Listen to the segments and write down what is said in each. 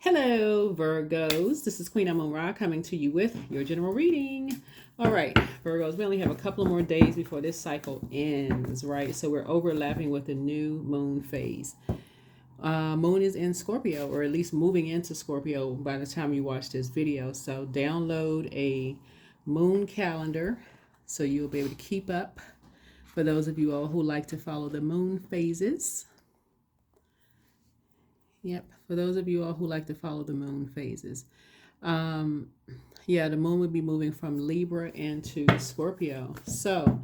Hello, Virgos. This is Queen Amun Ra coming to you with your general reading. All right, Virgos, we only have a couple of more days before this cycle ends, right? So we're overlapping with the new moon phase. Moon is in Scorpio, or at least moving into Scorpio by the time you watch this video. So download a moon calendar so you'll be able to keep up. For those of you all who like to follow the moon phases. Yep, for those of you all who like to follow the moon phases. Yeah, the moon would be moving from Libra into Scorpio. So,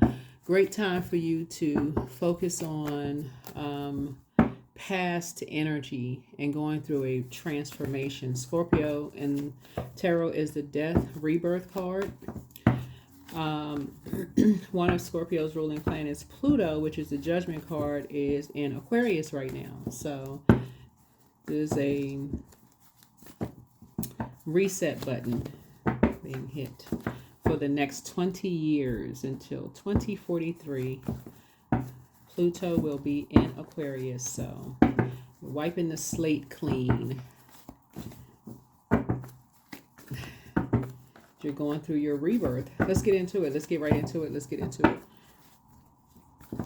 great time for you to focus on past energy and going through a transformation. Scorpio and tarot is the death rebirth card. One of Scorpio's ruling planets, Pluto, which is the judgment card, is in Aquarius right now. So there's a reset button being hit for the next 20 years until 2043. Pluto will be in Aquarius, so wiping the slate clean. You're going through your rebirth. Let's get into it. Let's get right into it. Let's get into it.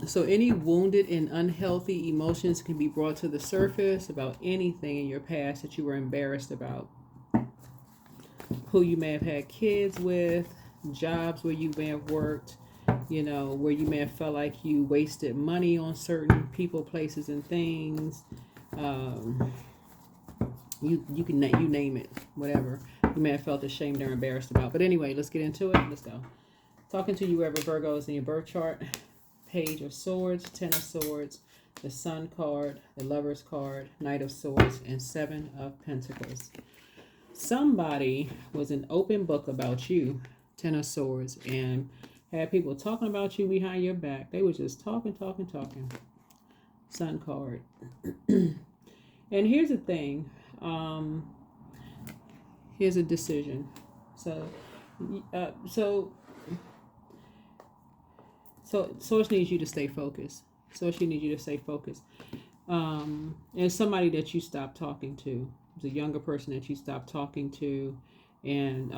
So any wounded and unhealthy emotions can be brought to the surface about anything in your past that you were embarrassed about. Who you may have had kids with, jobs where you may have worked, where you may have felt like you wasted money on certain people, places, and things. You name it, whatever you may have felt ashamed or embarrassed about. But anyway, let's get into it. Let's go. Talking to you wherever Virgo is in your birth chart. Page of Swords, Ten of Swords, the Sun card, the Lover's card, Knight of Swords, and Seven of Pentacles. Somebody was an open book about you, Ten of Swords, and had people talking about you behind your back. They were just talking. Sun card. And here's the thing. Here's a decision. So Source needs you to stay focused. Source needs you to stay focused. And somebody that you stopped talking to. It's a younger person that you stopped talking to, and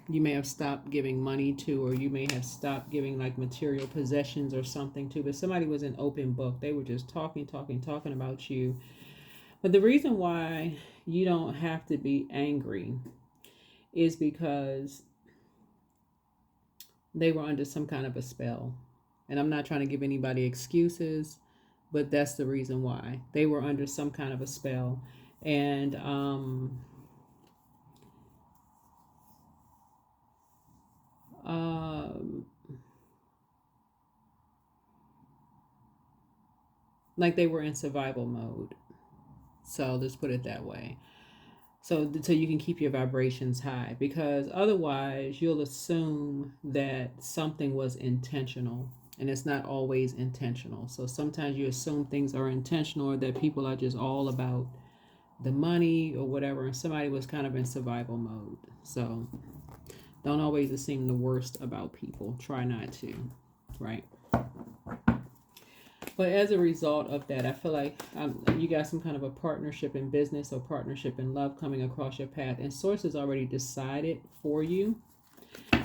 you may have stopped giving money to, or you may have stopped giving like material possessions or something to. But somebody was an open book. They were just talking about you. But the reason why you don't have to be angry is because they were under some kind of a spell. And I'm not trying to give anybody excuses, but that's the reason why. They were under some kind of a spell. And like they were in survival mode. So let's put it that way. So you can keep your vibrations high, because otherwise you'll assume that something was intentional, and it's not always intentional. So sometimes you assume things are intentional, or that people are just all about the money or whatever, and somebody was kind of in survival mode. So don't always assume the worst about people. Try not to, right? But as a result of that, I feel like you got some kind of a partnership in business or partnership in love coming across your path, and Source has already decided for you.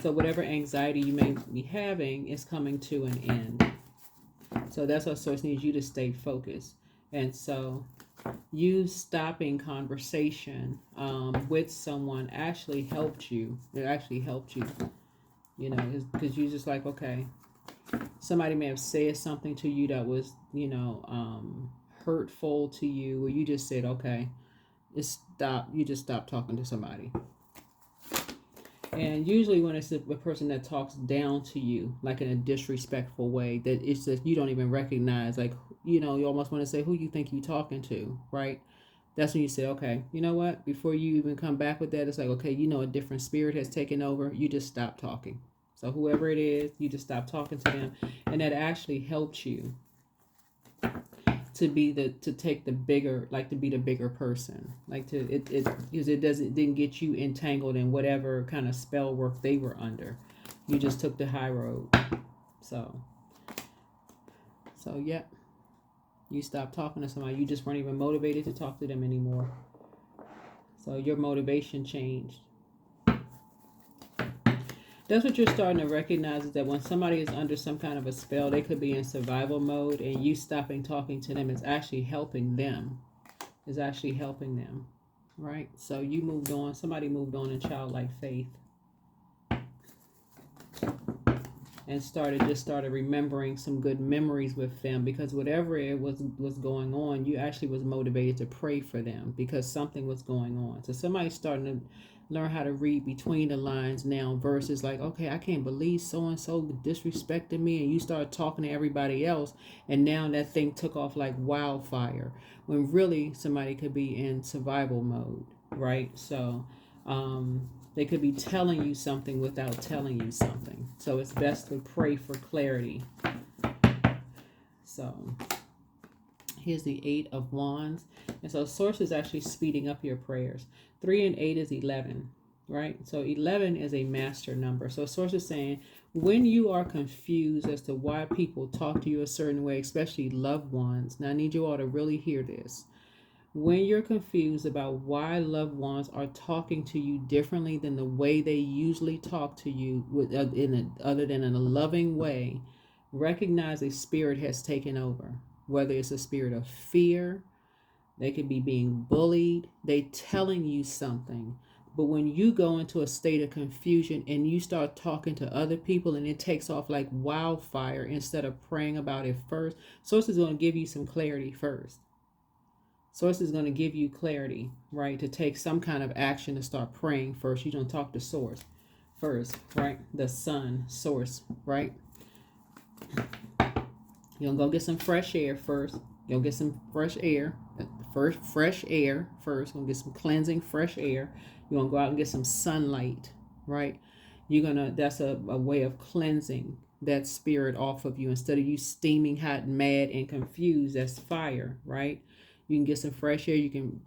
So whatever anxiety you may be having is coming to an end. So that's why Source needs you to stay focused. And so you stopping conversation with someone actually helped you. It actually helped you, because you're just like, okay, somebody may have said something to you that was, hurtful to you, or you just said, okay, you just stop talking to somebody. And usually when it's a person that talks down to you, like in a disrespectful way, that it's just, you don't even recognize, like, you almost want to say, who you think you talking to, right? That's when you say, okay, you know what? Before you even come back with that, it's like, okay, a different spirit has taken over. You just stop talking. So whoever it is, you just stop talking to them. And that actually helps you to be the bigger person, like because it didn't get you entangled in whatever kind of spell work they were under. You just took the high road. So yeah, you stopped talking to somebody. You just weren't even motivated to talk to them anymore. So your motivation changed. That's what you're starting to recognize, is that when somebody is under some kind of a spell, they could be in survival mode, and you stopping talking to them is actually helping them. Is actually helping them, right? So you moved on. Somebody moved on in childlike faith, and started remembering some good memories with them, because whatever it was going on, you actually was motivated to pray for them because something was going on. So somebody's starting to learn how to read between the lines now, versus like, okay, I can't believe so and so disrespected me, and you start talking to everybody else, and now that thing took off like wildfire, when really somebody could be in survival mode, right? So they could be telling you something without telling you something. So it's best to pray for clarity. So here's the 8 of Wands. And so Source is actually speeding up your prayers. 3 and 8 is 11, right? So 11 is a master number. So Source is saying, when you are confused as to why people talk to you a certain way, especially loved ones, now I need you all to really hear this. When you're confused about why loved ones are talking to you differently than the way they usually talk to you, other than in a loving way, recognize a spirit has taken over. Whether it's a spirit of fear, they could be being bullied, they telling you something. But when you go into a state of confusion and you start talking to other people and it takes off like wildfire, instead of praying about it first, Source is going to give you some clarity first. Source is going to give you clarity, right? To take some kind of action, to start praying first. You're going to talk to Source first, right? The Sun, Source, right? You're going to go get some fresh air first. You'll get some fresh air. Fresh air first. You're going to get some cleansing fresh air. You're going to go out and get some sunlight, right? That's a way of cleansing that spirit off of you. Instead of you steaming hot, mad, and confused, that's fire, right? You can get some fresh air. You can,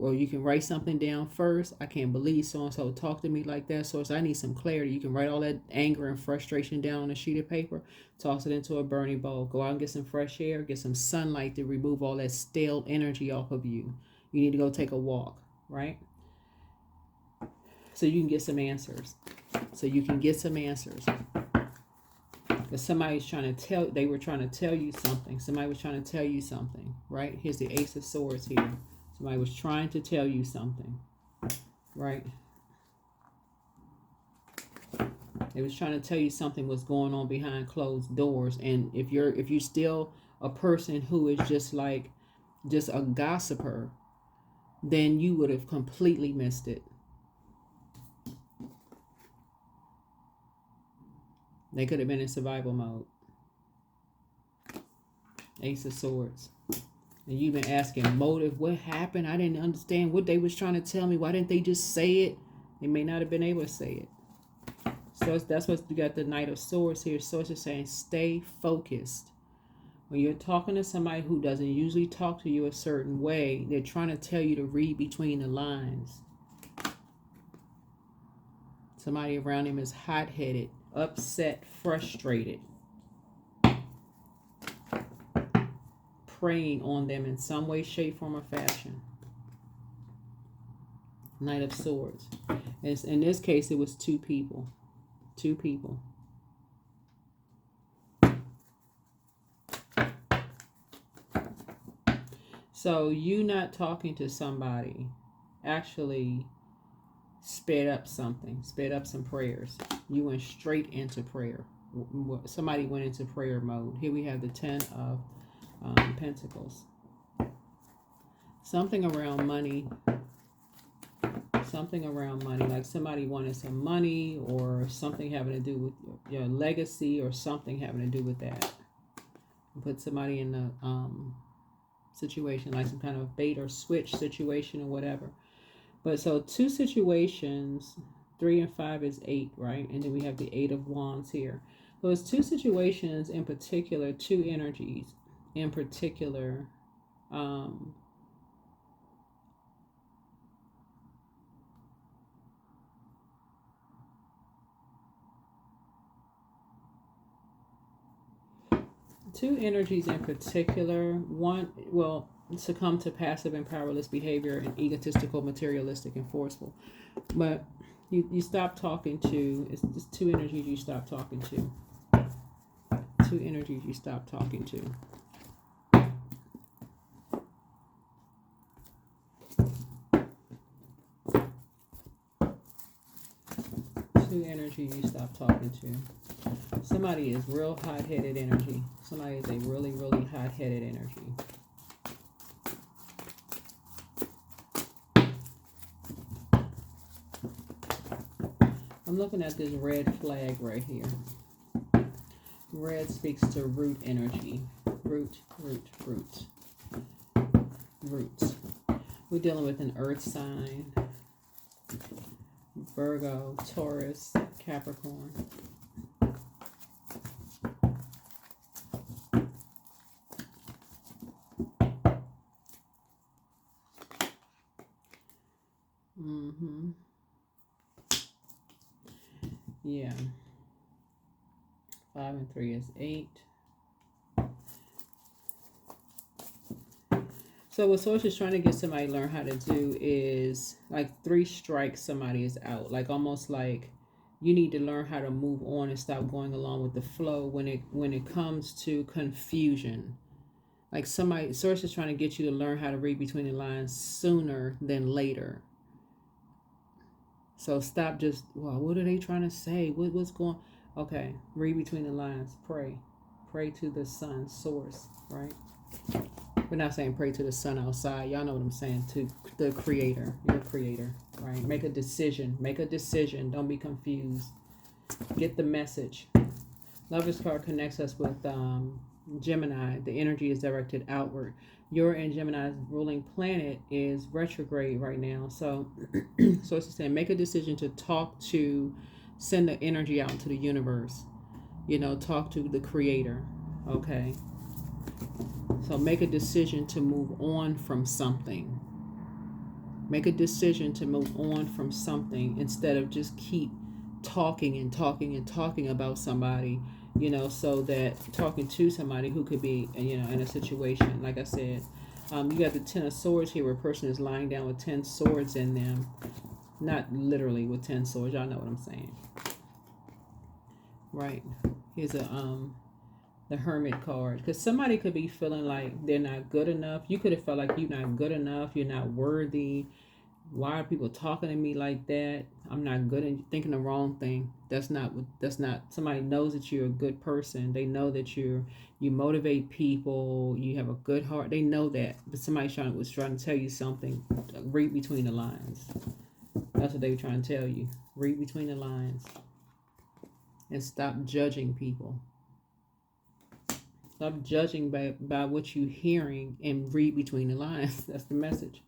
or you can write something down first. I can't believe so-and-so talked to me like that. So I need some clarity. You can write all that anger and frustration down on a sheet of paper, toss it into a burning bowl. Go out and get some fresh air, get some sunlight to remove all that stale energy off of you. You need to go take a walk, right? So you can get some answers. Because somebody's they were trying to tell you something. Somebody was trying to tell you something, right? Here's the Ace of Swords here. Somebody was trying to tell you something, right? They was trying to tell you something was going on behind closed doors. And if you're still a person who is just a gossiper, then you would have completely missed it. They could have been in survival mode. Ace of Swords. And you've been asking motive. What happened? I didn't understand what they was trying to tell me. Why didn't they just say it? They may not have been able to say it. So that's what you got, the Knight of Swords here. Swords is saying stay focused. When you're talking to somebody who doesn't usually talk to you a certain way, they're trying to tell you to read between the lines. Somebody around him is hot-headed, upset, frustrated, preying on them in some way, shape, form, or fashion. Knight of Swords. In this case, it was two people. So you not talking to somebody actually sped up some prayers. You went straight into prayer. Somebody went into prayer mode. Here we have the 10 of Pentacles. Something around money, like somebody wanted some money, or something having to do with your legacy, or something having to do with that. Put somebody in the situation, like some kind of bait or switch situation or whatever. But so two situations, 3 and 5 is 8, right? And then we have the 8 of Wands here. So it's two situations in particular, two energies in particular. Two energies in particular. One, well, succumb to passive and powerless behavior and egotistical, materialistic, and forceful. But you stop talking to, it's just two energies you stop talking to. Two energies you stop talking to. Two energies you stop talking to. Somebody is real hot-headed energy. Somebody is a really, really hot-headed energy. I'm looking at this red flag right here. Red speaks to root energy. Root. Roots. We're dealing with an earth sign. Virgo, Taurus, Capricorn. Yeah. 5 and 3 is 8. So what Source is trying to get somebody to learn how to do is like 3 strikes, somebody is out. Like almost like you need to learn how to move on and stop going along with the flow when it comes to confusion. Like somebody, Source is trying to get you to learn how to read between the lines sooner than later. So stop just, well, what are they trying to say? What's going? Okay, read between the lines. Pray to the sun, Source, right? We're not saying pray to the sun outside. Y'all know what I'm saying. To the creator, your creator, right? Make a decision. Don't be confused. Get the message. Lover's card connects us with Gemini. The energy is directed outward. Your and Gemini's ruling planet is retrograde right now. So it's saying make a decision to send the energy out into the universe. Talk to the creator. Okay. So make a decision to move on from something. Make a decision to move on from something instead of just keep talking about somebody, so that talking to somebody who could be, in a situation. Like I said, you got the 10 of Swords here where a person is lying down with 10 swords in them. Not literally with 10 swords. Y'all know what I'm saying. Right. Here's the Hermit card. Because somebody could be feeling like they're not good enough. You could have felt like you're not good enough. You're not worthy. Why are people talking to me like that? I'm not good, and thinking the wrong thing. That's not. Somebody knows that you're a good person. They know that you motivate people. You have a good heart. They know that. But somebody was trying to tell you something. Read between the lines. That's what they were trying to tell you. Read between the lines. And stop judging people. Stop judging by what you're hearing and read between the lines. That's the message.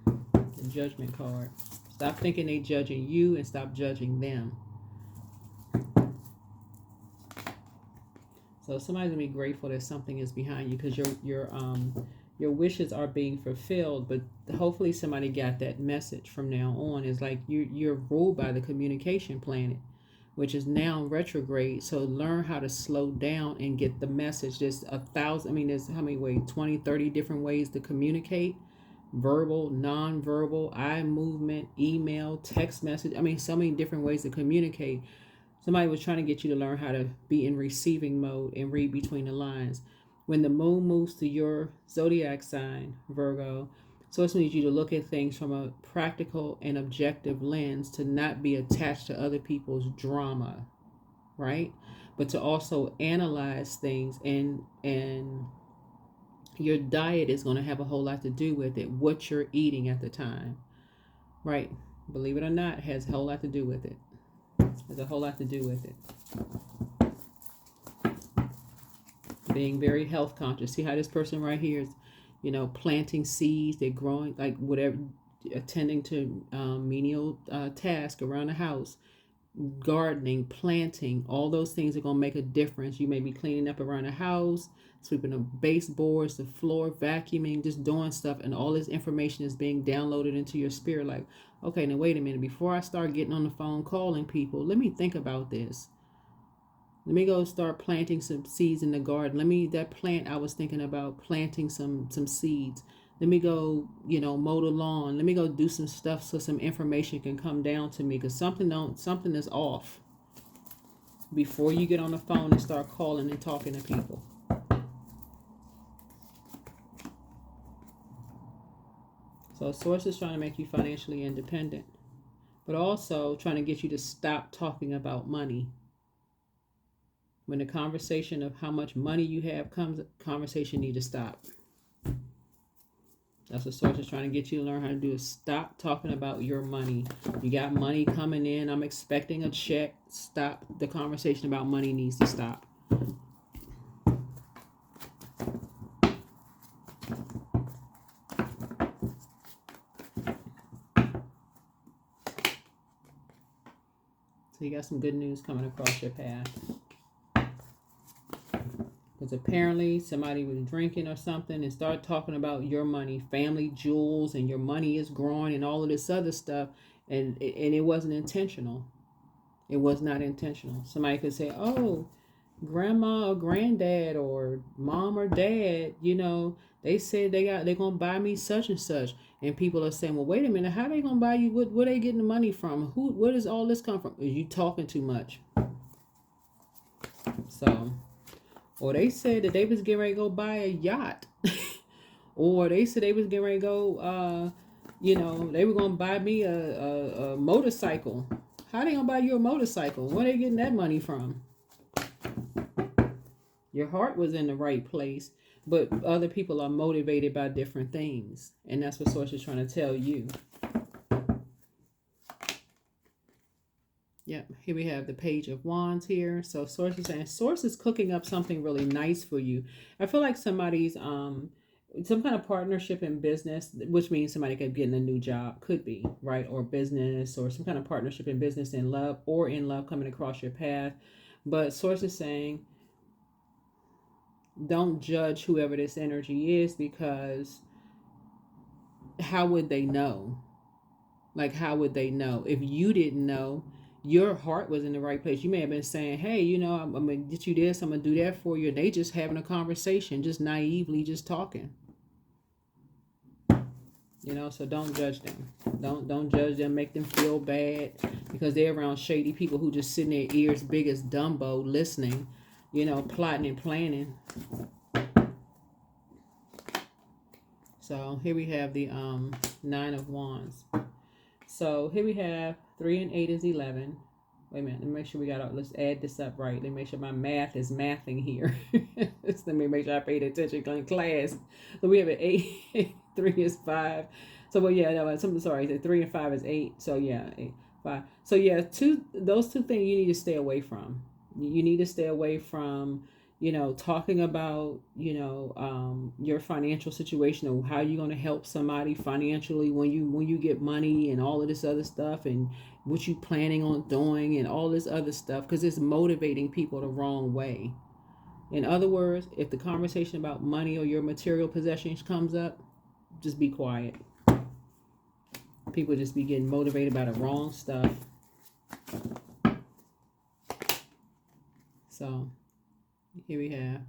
The Judgment card. Stop thinking they judging you and stop judging them. So somebody's gonna be grateful that something is behind you because your wishes are being fulfilled. But hopefully somebody got that message from now on. Is like you're ruled by the communication planet, which is now retrograde. So learn how to slow down and get the message. There's 1,000, there's how many ways? 20, 30 different ways to communicate. Verbal, non-verbal, eye movement, email, text message. So many different ways to communicate. Somebody was trying to get you to learn how to be in receiving mode and read between the lines. When the moon moves to your zodiac sign, Virgo, so it needs you to look at things from a practical and objective lens, to not be attached to other people's drama, right? But to also analyze things, and your diet is going to have a whole lot to do with it. What you're eating at the time, right? Believe it or not, has a whole lot to do with it. Has a whole lot to do with it. Being very health conscious. See how this person right here is, planting seeds. They're growing, like whatever, attending to menial tasks around the house. Gardening, planting, all those things are going to make a difference. You may be cleaning up around the house, sweeping the baseboards, the floor, vacuuming, just doing stuff, and all this information is being downloaded into your spirit. Like, okay, now wait a minute, before I start getting on the phone calling people, let me think about this. Let me go start planting some seeds in the garden. That plant I was thinking about planting some seeds. Let me go, mow the lawn. Let me go do some stuff so some information can come down to me because something is off before you get on the phone and start calling and talking to people. So Source is trying to make you financially independent, but also trying to get you to stop talking about money. When the conversation of how much money you have comes, conversation need to stop. That's what Source is trying to get you to learn how to do, is stop talking about your money. You got money coming in. I'm expecting a check. Stop. The conversation about money needs to stop. So you got some good news coming across your path. Because apparently somebody was drinking or something and started talking about your money, family jewels, and your money is growing and all of this other stuff. And it wasn't intentional. It was not intentional. Somebody could say, oh, grandma or granddad or mom or dad, they said they're going to buy me such and such. And people are saying, well, wait a minute, how they going to buy you? Where they getting the money from? Where does all this come from? Is you talking too much? So, or they said that they was getting ready to go buy a yacht. Or they said they was getting ready to go, they were going to buy me a motorcycle. How they going to buy you a motorcycle? Where they getting that money from? Your heart was in the right place, but other people are motivated by different things. And that's what Source is trying to tell you. Yep, here we have the Page of Wands here. So Source is saying, Source is cooking up something really nice for you. I feel like somebody's, some kind of partnership in business, which means somebody could get in a new job, could be, right? Or business, or some kind of partnership in business, in love, or in love coming across your path. But Source is saying, don't judge whoever this energy is, because how would they know? Like, how would they know? If you didn't know, your heart was in the right place. You may have been saying, hey, I'm going to get you this, I'm going to do that for you. And they just having a conversation, just naively, just talking. So don't judge them. Don't judge them, make them feel bad because they're around shady people who just sit in their ears big as Dumbo listening, plotting and planning. So here we have the Nine of Wands. So here we have 3 and 8 is 11. Wait a minute. Let me make sure let's add this up right. Let me make sure my math is mathing here. Let me make sure I paid attention in class. So we have an 8, 3 is 5. So, well, yeah, no, sorry. 3 and 5 is 8. So, yeah, 8, 5. So, yeah, those two things you need to stay away from. You need to stay away from, talking about, your financial situation or how you're going to help somebody financially when you get money and all of this other stuff and what you planning on doing and all this other stuff, because it's motivating people the wrong way. In other words, if the conversation about money or your material possessions comes up, just be quiet. People just be getting motivated by the wrong stuff. So here we have.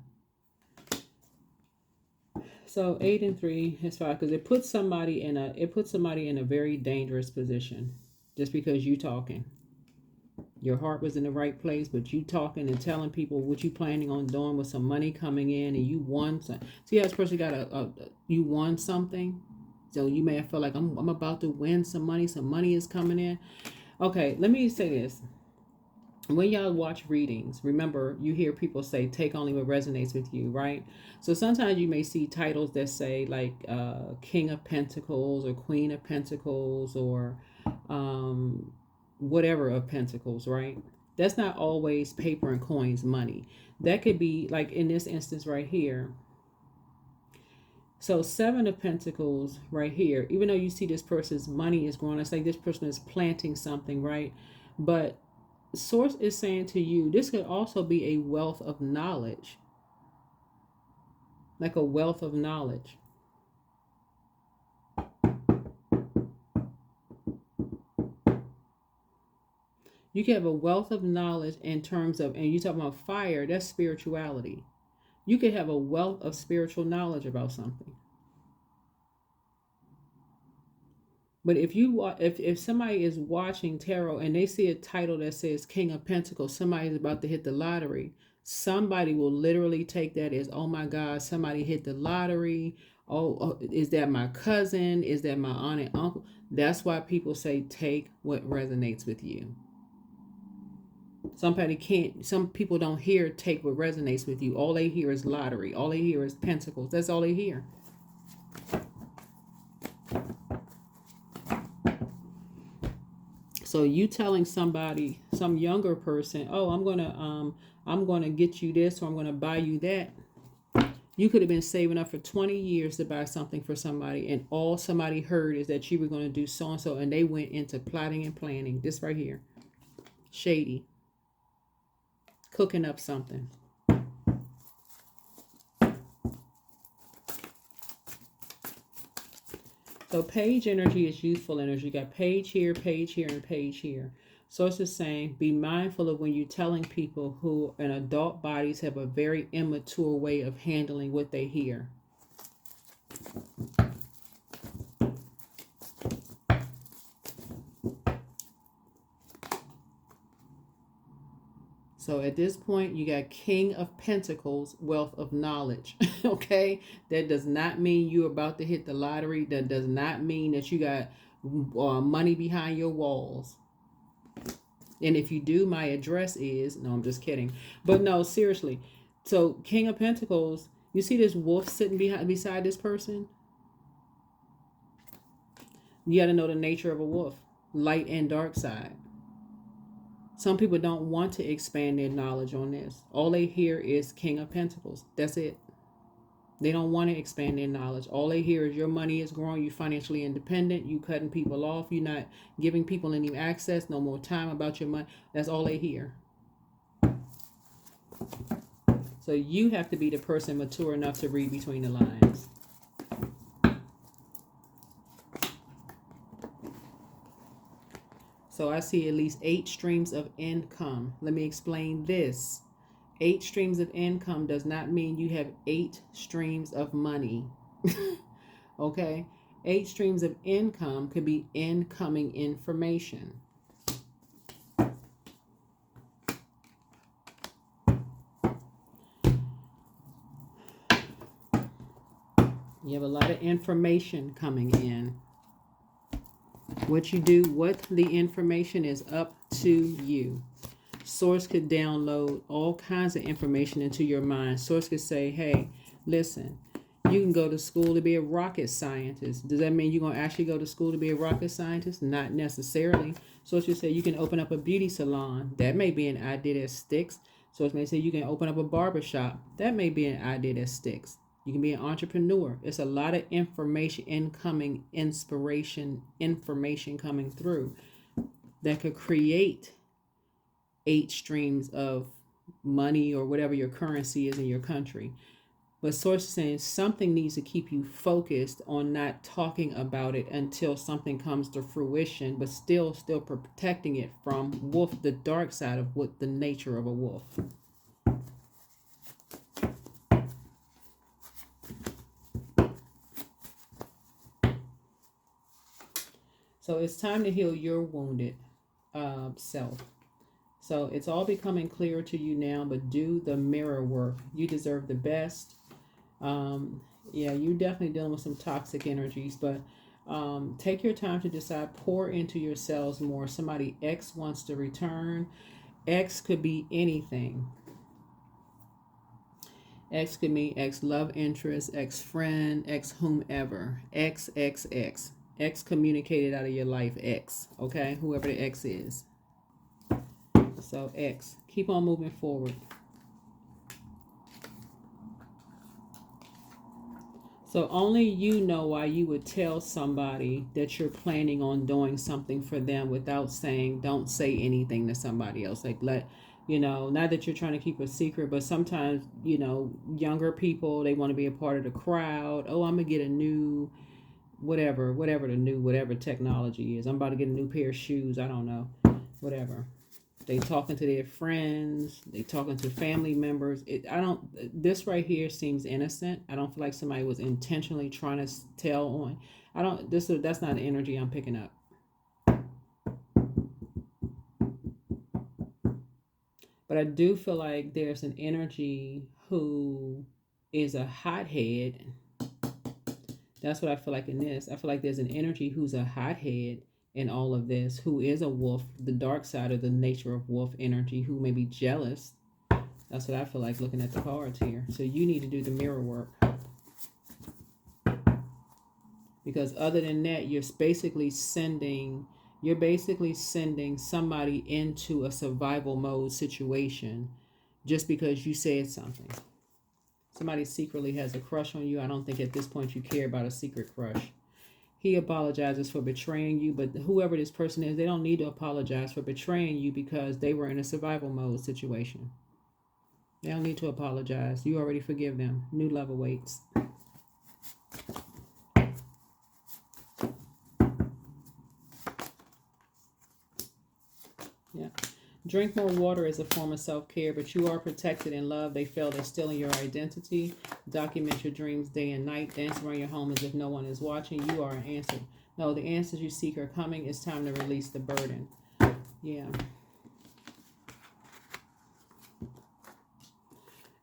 So 8 and 3 is 5 because it puts somebody in a very dangerous position just because you talking. Your heart was in the right place, but you talking and telling people what you planning on doing with some money coming in, and you won some. See how this person got you won something, so you may have felt like I'm about to win some money. Some money is coming in. Okay, let me say this. When y'all watch readings, remember you hear people say, take only what resonates with you, right? So sometimes you may see titles that say like King of Pentacles or Queen of Pentacles or whatever of Pentacles, right? That's not always paper and coins money. That could be like in this instance right here. So 7 of Pentacles right here, even though you see this person's money is growing, it's like this person is planting something, right? But Source is saying to you, this could also be a wealth of knowledge. Like a wealth of knowledge. You can have a wealth of knowledge in terms of, and you talk about fire, that's spirituality. You could have a wealth of spiritual knowledge about something. But if somebody is watching tarot and they see a title that says King of Pentacles, somebody's about to hit the lottery. Somebody will literally take that as, oh my God, somebody hit the lottery. Oh, is that my cousin? Is that my aunt and uncle? That's why people say take what resonates with you. Some people don't hear take what resonates with you. All they hear is lottery. All they hear is pentacles. That's all they hear. So you telling somebody, some younger person, oh, I'm gonna get you this, or I'm gonna buy you that. You could have been saving up for 20 years to buy something for somebody, and all somebody heard is that you were going to do so and so, and they went into plotting and planning. This right here, shady, cooking up something. So page energy is youthful energy. You got page here, and page here. So it's just saying, be mindful of when you're telling people who in adult bodies have a very immature way of handling what they hear. So at this point, you got King of Pentacles, wealth of knowledge. Okay? That does not mean you're about to hit the lottery. That does not mean that you got money behind your walls. And if you do, my address is, no, I'm just kidding. But no, seriously. So King of Pentacles, you see this wolf sitting beside this person? You got to know the nature of a wolf, light and dark side. Some people don't want to expand their knowledge on this. All they hear is King of Pentacles. That's it. They don't want to expand their knowledge. All they hear is your money is growing, you're financially independent, you cutting people off, you're not giving people any access, no more time about your money. That's all they hear. So you have to be the person mature enough to read between the lines. So I see at least 8 streams of income. Let me explain this. 8 streams of income does not mean you have 8 streams of money. Okay? 8 streams of income could be incoming information. You have a lot of information coming in. What you do, what the information is up to you. Source could download all kinds of information into your mind. Source could say, hey, listen, you can go to school to be a rocket scientist. Does that mean you're going to actually go to school to be a rocket scientist? Not necessarily. Source could say you can open up a beauty salon. That may be an idea that sticks. Source may say you can open up a barbershop. That may be an idea that sticks. You can be an entrepreneur. It's a lot of information incoming, inspiration, information coming through that could create 8 streams of money or whatever your currency is in your country. But source is saying something needs to keep you focused on not talking about it until something comes to fruition, but still protecting it from wolf, the dark side of what the nature of a wolf. So it's time to heal your wounded self. So it's all becoming clearer to you now, but do the mirror work. You deserve the best. Yeah, you're definitely dealing with some toxic energies, but take your time to decide, pour into yourselves more. Somebody X wants to return. X could be anything. X could mean ex love interest, ex friend, ex whomever. X. X communicated out of your life, X. Okay? Whoever the X is. So X. Keep on moving forward. So only you know why you would tell somebody that you're planning on doing something for them without saying, don't say anything to somebody else. Like, not that you're trying to keep a secret, but sometimes, younger people, they want to be a part of the crowd. Oh, I'm going to get a new whatever technology is. I'm about to get a new pair of shoes. I don't know. Whatever. They talking to their friends. They talking to family members. This right here seems innocent. I don't feel like somebody was intentionally trying to tell on. That's not the energy I'm picking up. But I do feel like there's an energy who is a hothead. That's what I feel like in this. I feel like there's an energy who's a hothead in all of this, who is a wolf, the dark side of the nature of wolf energy, who may be jealous. That's what I feel like looking at the cards here. So you need to do the mirror work. Because other than that, you're basically sending somebody into a survival mode situation just because you said something. Somebody secretly has a crush on you. I don't think at this point you care about a secret crush. He apologizes for betraying you, but whoever this person is, they don't need to apologize for betraying you because they were in a survival mode situation. They don't need to apologize. You already forgive them. New love awaits. Yeah. Drink more water as a form of self-care, but you are protected in love. They feel they're stealing your identity. Document your dreams day and night. Dance around your home as if no one is watching. You are an answer. No, the answers you seek are coming. It's time to release the burden. Yeah.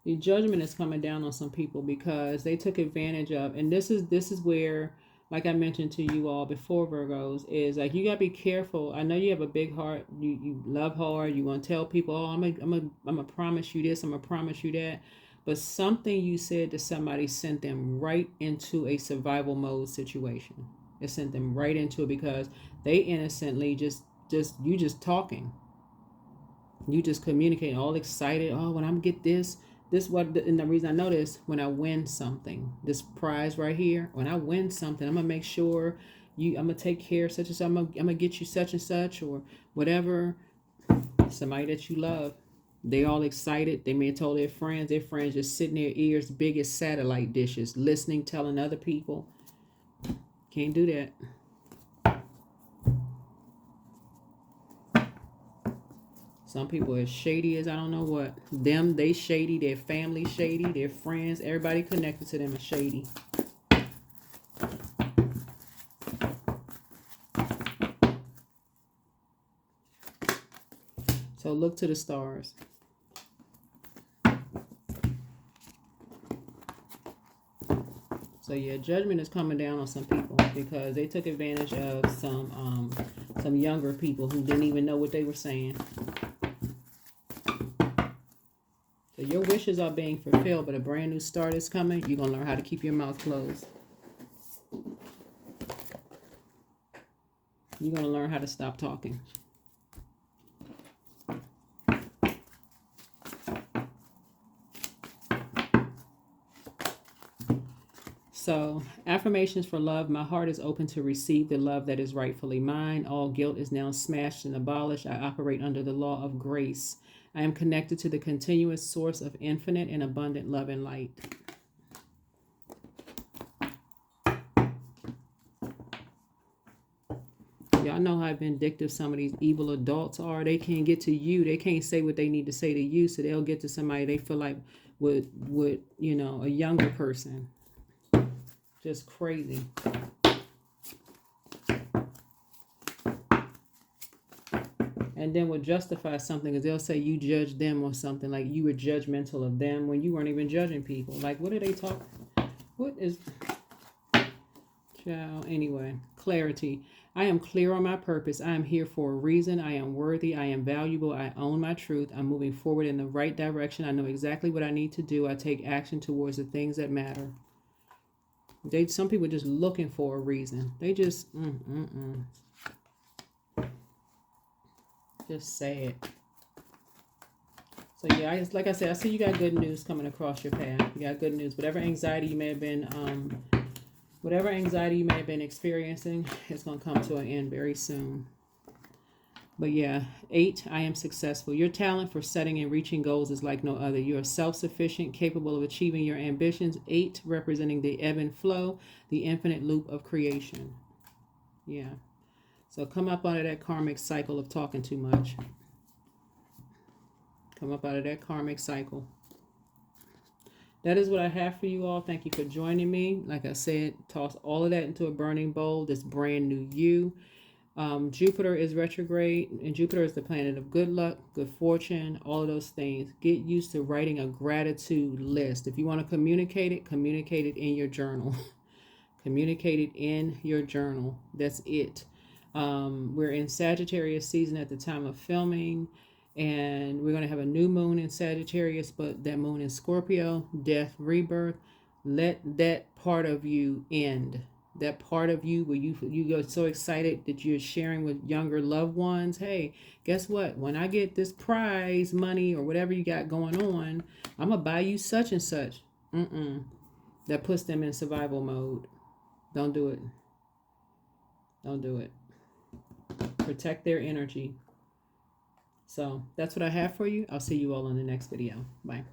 The judgment is coming down on some people because they took advantage of, and this is where, like I mentioned to you all before, Virgos, is like you gotta be careful. I know you have a big heart. You love hard. You want to tell people, oh, I'm gonna promise you this. I'm gonna promise you that. But something you said to somebody sent them right into a survival mode situation. It sent them right into it because they innocently just talking. You just communicating, all excited. Oh, when I'm get this. And the reason I know this, when I win something, this prize right here, when I win something, I'm gonna make sure I'm gonna take care of such and such. I'm gonna get you such and such or whatever. Somebody that you love, they all excited. They may have told their friends just sitting their ears big as satellite dishes, listening, telling other people. Can't do that. Some people are shady as I don't know what. They shady, their family shady, their friends, everybody connected to them is shady. So look to the stars. So yeah, judgment is coming down on some people because they took advantage of some younger people who didn't even know what they were saying. So your wishes are being fulfilled, but a brand new start is coming. You're going to learn how to keep your mouth closed. You're going to learn how to stop talking. So, affirmations for love. My heart is open to receive the love that is rightfully mine. All guilt is now smashed and abolished. I operate under the law of grace. I am connected to the continuous source of infinite and abundant love and light. Y'all know how vindictive some of these evil adults are. They can't get to you. They can't say what they need to say to you, so they'll get to somebody they feel like would a younger person. Just crazy. And then would justify something because they'll say you judge them or something, like you were judgmental of them when you weren't even judging people. Like, what are they talking? What is... Child. Anyway, clarity. I am clear on my purpose. I am here for a reason. I am worthy. I am valuable. I own my truth. I'm moving forward in the right direction. I know exactly what I need to do. I take action towards the things that matter. Some people just looking for a reason. They just just say it. So yeah, like I said, I see you got good news coming across your path. You got good news. Whatever anxiety you may have been experiencing, it's going to come to an end very soon. But yeah, 8, I am successful. Your talent for setting and reaching goals is like no other. You are self-sufficient, capable of achieving your ambitions. 8, representing the ebb and flow, the infinite loop of creation. Yeah. So come up out of that karmic cycle of talking too much. Come up out of that karmic cycle. That is what I have for you all. Thank you for joining me. Like I said, toss all of that into a burning bowl. This brand new you. Jupiter is retrograde, and Jupiter is the planet of good luck, good fortune, all of those things. Get used to writing a gratitude list. If you want to communicate it in your journal. Communicate it in your journal. That's it. We're in Sagittarius season at the time of filming, and we're going to have a new moon in Sagittarius, but that moon in Scorpio, death, rebirth. Let that part of you end. That part of you where you go so excited that you're sharing with younger loved ones. Hey, guess what? When I get this prize money or whatever you got going on, I'm gonna buy you such and such. That puts them in survival mode. Don't do it. Don't do it. Protect their energy. So that's what I have for you. I'll see you all in the next video. Bye.